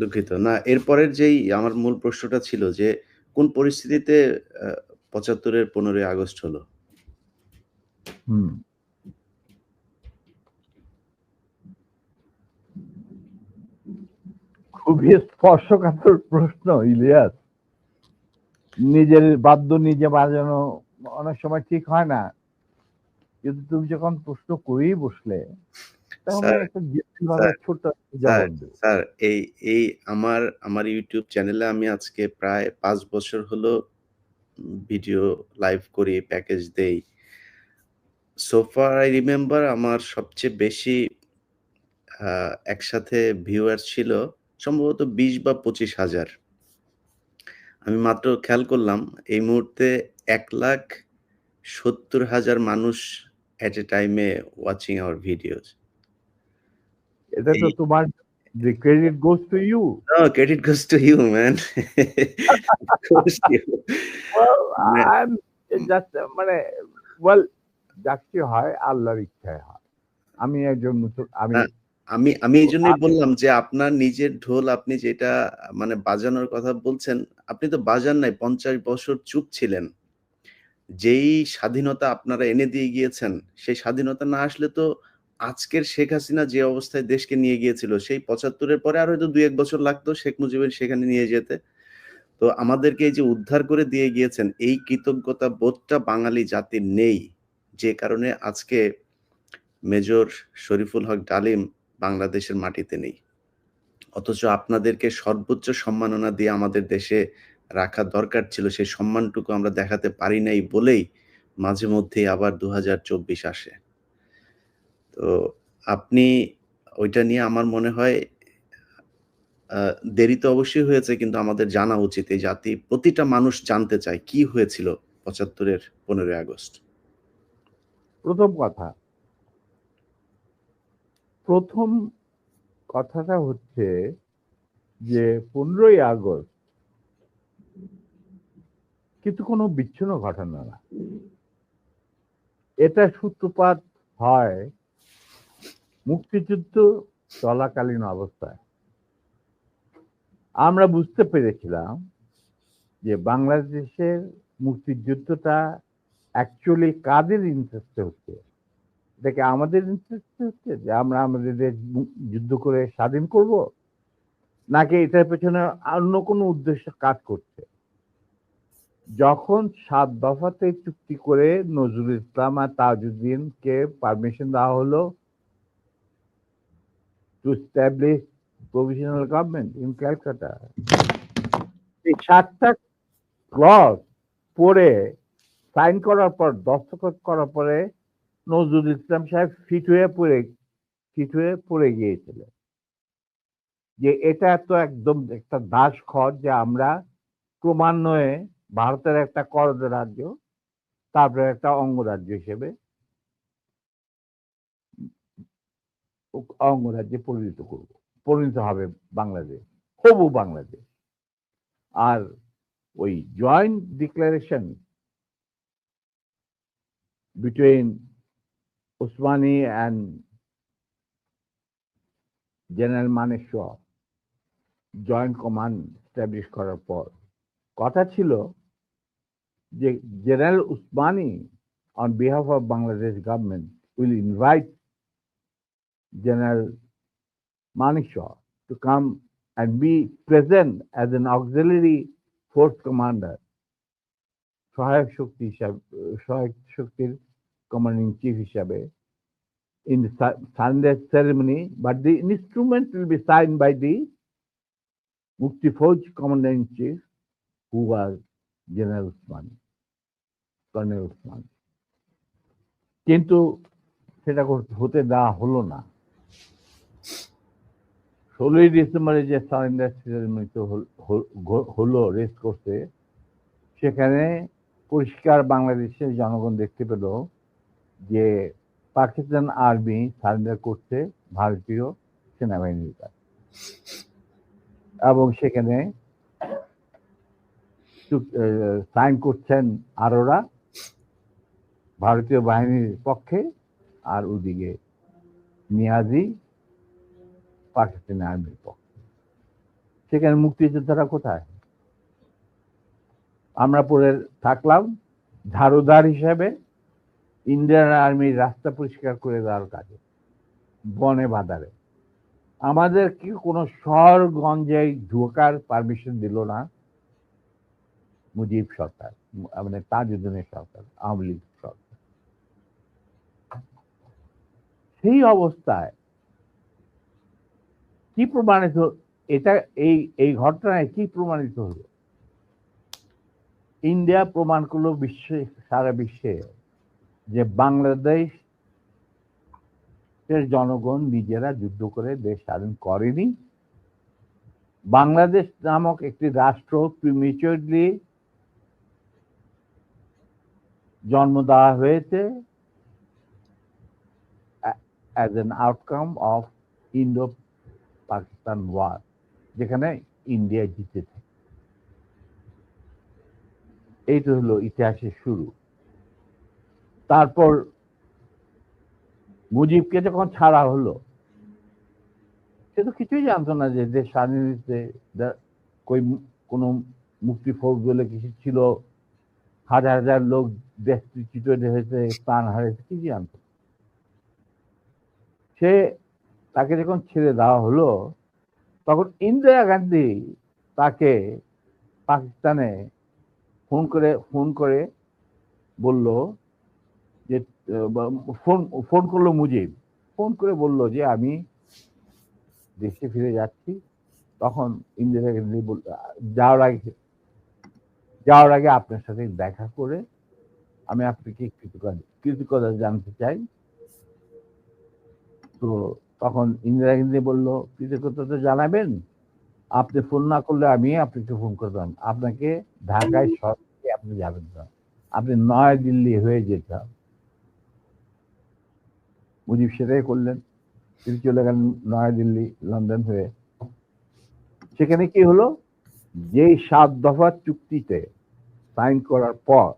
দুঃখিত। না, এরপরের যেই আমার মূল প্রশ্নটা ছিল যে, কোন পরিস্থিতিতে আ ৭৫ এর ১৫ই আগস্ট হলো? হুম। খুবই স্পর্শকাতর প্রশ্ন, ইলিয়াস। নিজের বাদ্য নিজে বাজানো অনেক সময় ঠিক হয় না। কিন্তু তুমি যখন প্রশ্ন করেই বসলে, তখন স্যার, আমি একটা ভাবে স্যার, ছোট্ট স্যার, জবাব দেব। স্যার এই এই আমার YouTube চ্যানেলে আমি আজকে প্রায় ৫ বছর হলো ভিডিও লাইভ করি, প্যাকেজ দেই। সো ফার আই রিমেম্বার আমার সবচেয়ে বেশি আ একসাথে ভিউয়ার্স ছিল সম্ভবত ২০ বা ২৫,০০০। আমি মাত্র খেয়াল করলাম এই মুহূর্তে ১,৭০,০০০ মানুষ এট এ টাইমে ওয়াচিং আওয়ার ভিডিওস। এটা তো এই তোমার the credit goes to you. No, credit goes to you, man. It goes to you. Well, মানে I'm just মানে well যা কিছু হয় আল্লাহর ইচ্ছায় হয়। আমি একজন আমি না, আমি তো এইজন্যই বললাম যে আপনার নিজের ঢোল আপনি যেটা মানে বাজানোর কথা বলছেন, আপনি তো বাজান নাই ৫০ বছর চুপ ছিলেন। যেই স্বাধীনতা আপনারা এনে দিয়ে গিয়েছেন, সেই স্বাধীনতা না আসলে তো আজকের শেখ হাসিনা যে অবস্থায় দেশকে নিয়ে গিয়েছিল, সেই ৭৫ এর পরে আরো হয়তো ২-১ বছর লাগতো শেখ মুজিবের সেখানে নিয়ে যেতে। তো আমাদেরকে এই যে উদ্ধার করে দিয়ে গিয়েছেন, এই কৃতজ্ঞতা বোধটা বাঙালি জাতির নেই। যে কারণে আজকে মেজর শরীফুল হক ডালিম বাংলাদেশের মাটিতে নেই। অথচ আপনাদেরকে সর্বোচ্চ সম্মাননা দিয়ে আমাদের দেশে রাখা দরকার ছিল। সেই সম্মানটুকু আমরা দেখাতে পারি নাই বলেই মাঝে মধ্যেই আবার ২০২৪ আসে। তো আপনি ওইটা নিয়ে আমার মনে হয় আ দেরি তো অবশ্যই হয়েছে কিন্তু আমাদের জানা উচিত। এই জাতি প্রতিটা মানুষ জানতে চায় কি হয়েছিল ৭৫ এর ১৫ই আগস্ট। প্রথম কথা, প্রথম কথাটা হচ্ছে যে ১৫ই আগস্ট কিন্তু কোনো বিচ্ছিন্ন ঘটনা না। এটা সূত্রপাত হয় মুক্তিযুদ্ধ চলাকালীন অবস্থায়। আমরা বুঝতে পেরেছিলাম যে বাংলাদেশের মুক্তিযুদ্ধটা অ্যাকচুয়ালি কাদের ইন্টারেস্টে হচ্ছে? এটা কি আমাদের ইন্টারেস্টে হচ্ছে যে আমরা আমাদের দেশ যুদ্ধ করে স্বাধীন করব? নাকি এটার পেছনে অন্য কোনো উদ্দেশ্য কাজ করছে? যখন ৭ দফাতে চুক্তি করে নজরুল ইসলাম আর তাজউদ্দিনকে পারমিশন দেওয়া হলো to establish provisional government in Calcutta, এই ৭ টা ক্লজ পড়ে সাইন করার পর, দস্তখত করার পরে নজরুল ইসলাম সাহেব ফিট হয়ে পড়ে গিয়েছিলেন যে এটা তো একদম একটা দাসখত যে আমরা ক্রমান্বয়ে ভারতের একটা করদ রাজ্য, তারপরে একটা অঙ্গরাজ্য হিসেবে অঙ্গরাজ্যে পরিণত হবে বাংলাদেশ, হবু বাংলাদেশ। আর ওই joint declaration between Usmani and general Manekshaw joint command establish করার পর কথা ছিল যে general Usmani on behalf of Bangladesh government will invite General Manekshaw to come and be present as an auxiliary force commander, সহায়ক শক্তির কমান্ডিং চিফ হিসাবে in the Sunday ceremony, but the instrument will be signed by the Mukti Fauj commander in chief, who was General Usmani, Colonel Usmani. কিন্তু সেটা হতে দেওয়া হলো না। ১৬ই ডিসেম্বরে যে সারেন্ডার সেরেমনিতে হলো রেস করতে, সেখানে পরিষ্কার বাংলাদেশের জনগণ দেখতে পেল যে পাকিস্তান আর্মি সারেন্ডার করছে ভারতীয় সেনাবাহিনীর কাছে, এবং সেখানে সাইন করছেন আরোরা ভারতীয় বাহিনীর পক্ষে, আর ওদিকে নিয়াজি পাকিস্তানি আর্মির পক্ষে। সেখানে মুক্তিযোদ্ধারা কোথায়? আমরা পরে থাকলাম ঝাড়ুদার হিসেবে ইন্ডিয়ান আর্মির রাস্তা পরিষ্কার করে দেওয়ার কাজে, বনে বাদারে। আমাদেরকে কোনো শহরগঞ্জে ঢোকার পারমিশন দিল না মুজিব সরকার, মানে তাজউদ্দিনের সরকার, আওয়ামী লীগ সরকার। সেই অবস্থায় কি প্রমাণিত, এটা এই ঘটনায় কি প্রমাণিত হলো? ইন্ডিয়া প্রমাণ করলো সারা বিশ্বে যে বাংলাদেশের জনগণ নিজেরা যুদ্ধ করে দেশ স্বাধীন করেনি। বাংলাদেশ নামক একটি রাষ্ট্র প্রিমেচুরলি জন্ম দেওয়া হয়েছে as an outcome of Indo-Pakistan war, যেখানে ইন্ডিয়া জিতেছে। এইটা হলো ইতিহাসের শুরু। তারপর মুজিবকে যখন ছাড়া হলো, সে তো কিছুই জানতো না যে দেশ স্বাধীন হয়েছে, কোন মুক্তি ফৌজ বলে কিছু ছিল, হাজার হাজার লোক দেশচ্যুত হয়েছে, প্রাণ হারিয়েছে, কি জানতো। সে তাকে যখন ছেড়ে দেওয়া হলো, তখন ইন্দিরা গান্ধী তাকে পাকিস্তানে ফোন করে বলল যে, ফোন করলো মুজিব, ফোন করে বলল যে আমি দেশে ফিরে যাচ্ছি। তখন ইন্দিরা গান্ধী বলল, যাওয়ার আগে আপনার সাথে দেখা করে আমি আপনাকে কৃতজ্ঞতা জানতে চাই। তো তখন ইন্দিরা গান্ধী বলল, কৃতজ্ঞতা জানাবেন, আপনি ফোন না করলে আমি আপনাকে ফোন করতাম, আপনাকে ঢাকায় সরাসরি আপনি যাবেন না, আপনি নয়াদিল্লি হয়ে যেতে হবে। মুজিব সেটাই করলেন, তিনি চলে গেলেন নয়াদিল্লি, লন্ডন হয়ে। সেখানে কি হলো, যে 7 দফা চুক্তিতে সাইন করার পর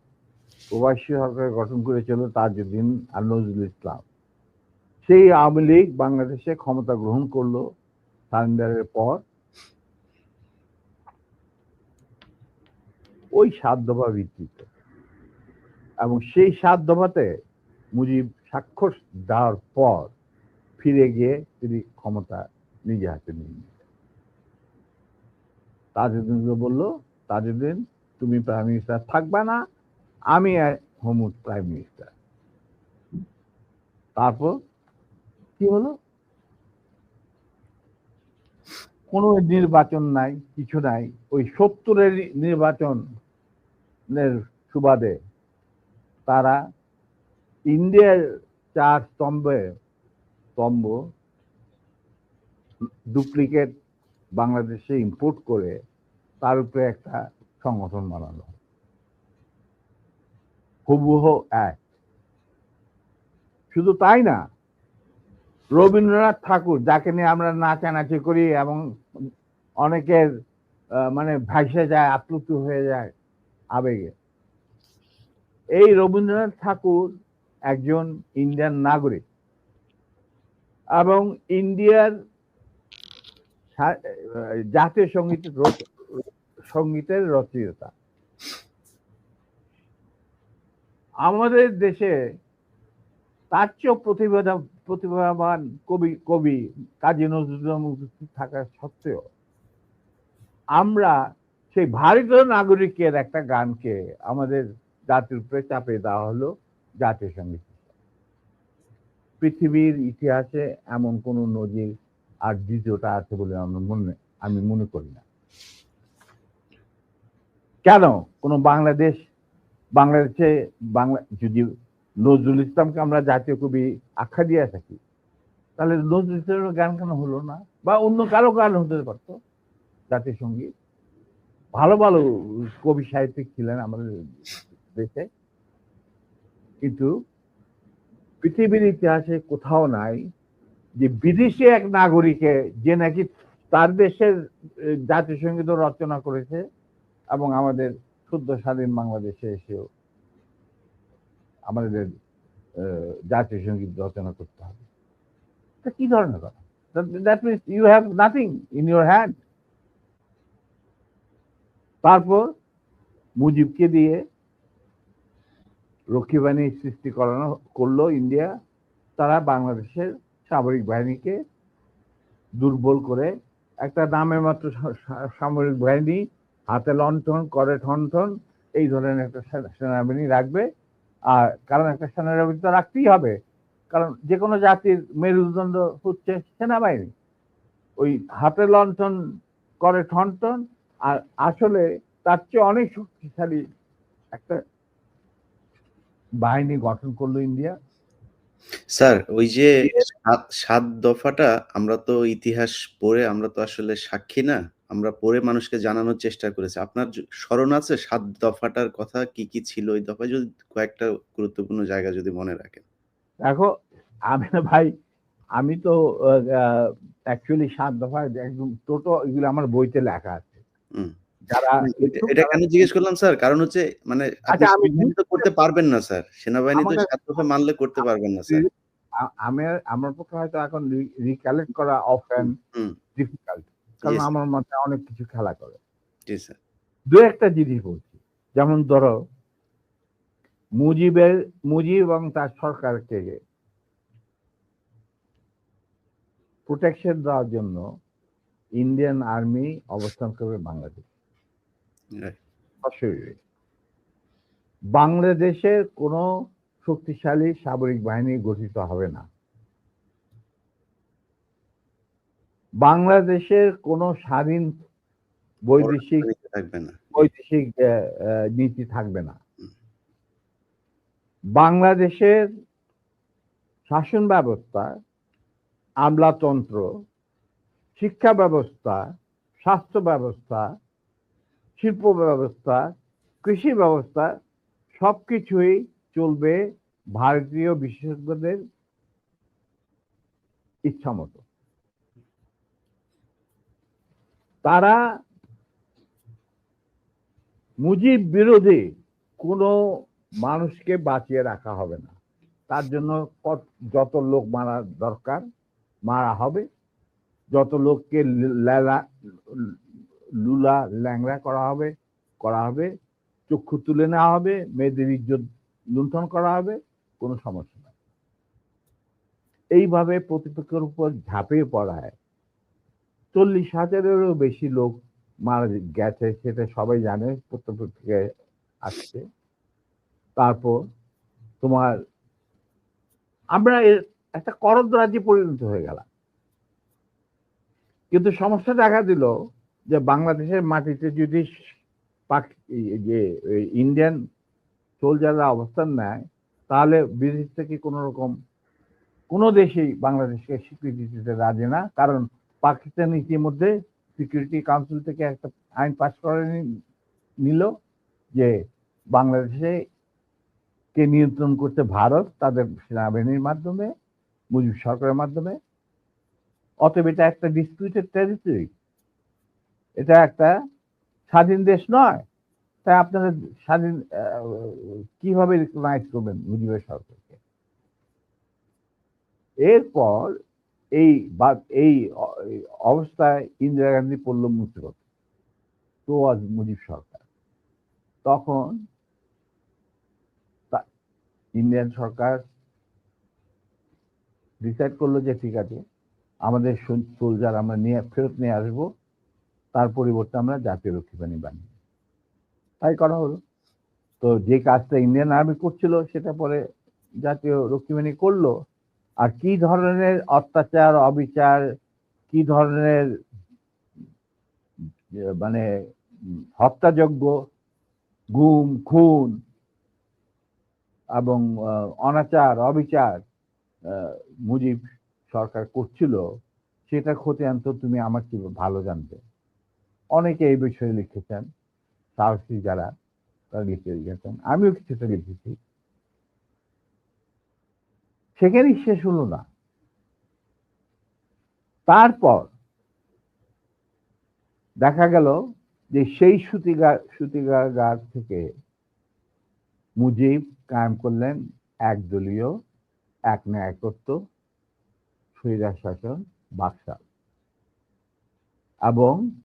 প্রবাসী সরকার গঠন করেছিল তাজউদ্দিন আর নজরুল ইসলাম, সেই আওয়ামী লীগ বাংলাদেশে ক্ষমতা গ্রহণ করলো সারেন্ডারের পর। ওই 7 দফা ভিত্তিতে, এবং সেই 7 দফাতে মুজিব স্বাক্ষর দেওয়ার পর ফিরে গিয়ে তিনি ক্ষমতা নিজে হাতে নিয়ে নিলেন। তাজউদ্দিনকে বললো, তাজউদ্দিন তুমি প্রাইম মিনিস্টার থাকবে না, আমি হবো প্রাইম মিনিস্টার। তারপর কি হলো, কোনো নির্বাচন নাই, কিছু নাই। ওই 70-এর নির্বাচনের সুবাদে তারা ইন্ডিয়ার 4 স্তম্ভ ডুপ্লিকেট বাংলাদেশে ইম্পোর্ট করে তার উপরে একটা সংগঠন বানানো, হুবহু এক। শুধু তাই না, রবীন্দ্রনাথ ঠাকুর, যাকে নিয়ে আমরা নাচানাচি করি এবং অনেকের মানে ভাসে যায়, আপ্লুত হয়ে যায় আবেগে, এই রবীন্দ্রনাথ ঠাকুর একজন ইন্ডিয়ান নাগরিক এবং ইন্ডিয়ার জাতীয় সঙ্গীতের রচয়িতা। আমাদের দেশে তার চেয়েও প্রতিভাবান কবি কাজী নজরুল উপস্থিত থাকা সত্ত্বেও আমরা সেই ভারতীয় নাগরিকের একটা গানকে আমাদের জাতির উপরে চাপে দেওয়া হলো জাতীয় সঙ্গীত। পৃথিবীর ইতিহাসে এমন কোন নজির আর দ্বিতীয়টা আছে বলে আমি মনে করি না। কেন কোন বাংলাদেশে যদি নজরুল ইসলামকে আমরা জাতীয় কবি আখ্যা দিয়ে থাকি, তাহলে নজরুল ইসলামের গান কেন হলো না? বা অন্য কারো গান হতে পারতো জাতীয় সঙ্গীত। ভালো ভালো কবি সাহিত্যিক ছিলেন আমাদের দেশে, কিন্তু পৃথিবীর ইতিহাসে কোথাও নাই যে বিদেশি এক নাগরিকে যে নাকি তার দেশের জাতীয় সঙ্গীত রচনা করেছে এবং আমাদের শুদ্ধ স্বাধীন বাংলাদেশে এসেও আমাদের জাতীয় সঙ্গীত রচনা করতে হবে। কি ধরনের কথা? That means you have nothing in your hand. তারপর মুজিবকে দিয়ে রক্ষী বাহিনী সৃষ্টি করলো ইন্ডিয়া। তারা বাংলাদেশের সামরিক বাহিনীকে দুর্বল করে একটা নামের মাত্র সামরিক বাহিনী, হাতে লণ্ঠন করে ঠনঠন, এই ধরনের একটা সেনাবাহিনী রাখবে। আর কারণ একটা সেনাবাহিনী তো রাখতেই হবে, কারণ যে কোনো জাতির মেরুদণ্ড হচ্ছে সেনাবাহিনী। ওই হাতে লণ্ঠন করে ঠনঠন, আর আসলে তার চেয়ে অনেক শক্তিশালী একটা বাহিনী গঠন করলো ইন্ডিয়া। স্যার ওই যে ৭ দফাটা আমরা তো ইতিহাস পড়ে আমরা তো আসলে সাক্ষী না। আমরা পড়ে মানুষকে জানানোর চেষ্টা করেছি। আপনার স্মরণ আছে ৭ দফাটার কথা কি, কি ছিল ওই দফায়? যদি কয়েকটা গুরুত্বপূর্ণ জায়গা যদি মনে রাখেন। দেখো, আমি না ভাই, আমি তো অ্যাকচুয়ালি ৭ দফা একদম টোটো এগুলো আমার বইতে লেখা আছে। হুম। যারা না, একটু এটা কেন জিজ্ঞেস করলাম স্যার? কারণ হচ্ছে মানে আপনি আচ্ছা, আমি সেনাবাহিনী তো করতে পারবেন না স্যার। সেনাবাহিনী তো আমাকে ৭ দফা মানলে করতে পারবেন না স্যার। আমার পক্ষে হয়তো এখন রিকালেক্ট করা অফেন হুম, ডিফিকাল্ট, জি কারণ স্যার। আমার মাথায় অনেক কিছু খেলা করে। জি স্যার। দু একটা জিনিস বলছি, যেমন ধরো মুজিব এবং তার সরকারকে প্রোটেকশন দেওয়ার জন্য ইন্ডিয়ান আর্মি অবস্থান করবে বাংলাদেশ। রাইট। অবশ্যই বাংলাদেশের কোনো শক্তিশালী সামরিক বাহিনী গঠিত হবে না। বাংলাদেশের কোনো স্বাধীন বৈদেশিক পররাষ্ট্রনীতি থাকবে না। বৈদেশিক নীতি থাকবে না। হুম, বাংলাদেশের শাসন ব্যবস্থা, আমলাতন্ত্র, শিক্ষা ব্যবস্থা, স্বাস্থ্য ব্যবস্থা, শিল্প ব্যবস্থা, কৃষি ব্যবস্থা সবকিছুই চলবে ভারতীয় বিশেষজ্ঞদের ইচ্ছা মতো। তারা মুজিব বিরোধী কোনো মানুষকে বাঁচিয়ে রাখা হবে না। তার জন্য যত লোক মারা দরকার মারা হবে, যত লোককে লুলা ল্যাংড়া করা হবে, চক্ষু তুলে নেওয়া হবে, মেয়েদের ইজ্জত লুণ্ঠন করা হবে, কোনো সমস্যা নাই। এইভাবে প্রতিপক্ষের উপর ঝাঁপিয়ে পড়ায় ৪০,০০০-এরও বেশি লোক মারা গেছে, সেটা সবাই জানে, প্রত্যেক আসছে। তারপর তোমার আমরা একটা করদ রাজ্যে পরিণত হয়ে গেলাম। কিন্তু সমস্যা দেখা দিল যে বাংলাদেশের মাটিতে যদি যে ইন্ডিয়ান সোলজাররা অবস্থান নেয়, তাহলে বিদেশ থেকে কোনো দেশেই বাংলাদেশকে স্বীকৃতি দিতে রাজি না। কারণ পাকিস্তান ইতিমধ্যে সিকিউরিটি কাউন্সিল থেকে একটা আইন পাস করে নিল যে বাংলাদেশে কে নিয়ন্ত্রণ করতে ভারত তাদের সেনাবাহিনীর মাধ্যমে, মুজিব সরকারের মাধ্যমে। অতএব এটা একটা ডিসপিউটেড টেরিটরি, এটা একটা স্বাধীন দেশ নয়। তাই আপনারা স্বাধীন কিভাবে রিকগনাইজ করবেন মুজিবের সরকারকে? এরপর এই এই অবস্থায় ইন্দিরা গান্ধী পড়ল মুসিবত, তো আজ মুজিব সরকার। তখন ইন্ডিয়ান সরকার ডিসাইড করলো যে ঠিক আছে, আমাদের সোলজার আমরা ফেরত নিয়ে আসবো, তার পরিবর্তে আমরা জাতীয় রক্ষী বাহিনী বানিয়ে, তাই করা হলো। তো যে কাজটা ইন্ডিয়ান আর্মি করছিল সেটা পরে জাতীয় রক্ষী বাহিনী করলো। আর কি ধরনের অত্যাচার, অবিচার, কি ধরনের মানে হত্যাযজ্ঞ, গুম খুন এবং অনাচার অবিচার মুজিব সরকার করছিল, সেটা খতিয়ান তো তুমি আমার কি ভালো জানবে। অনেকে এই বিষয়ে লিখেছেন, সাহসী যারা তারা লিখে গেছেন, আমিও কিছুটা লিখেছি। সেখানেই শেষ হলো না। তারপর দেখা গেল যে সেই সুতিগার থেকে মুজিব কায়েম করলেন একদলীয় এক ন্যায়তত্ত্ব, স্বৈরাশাসন, বাকশাল এবং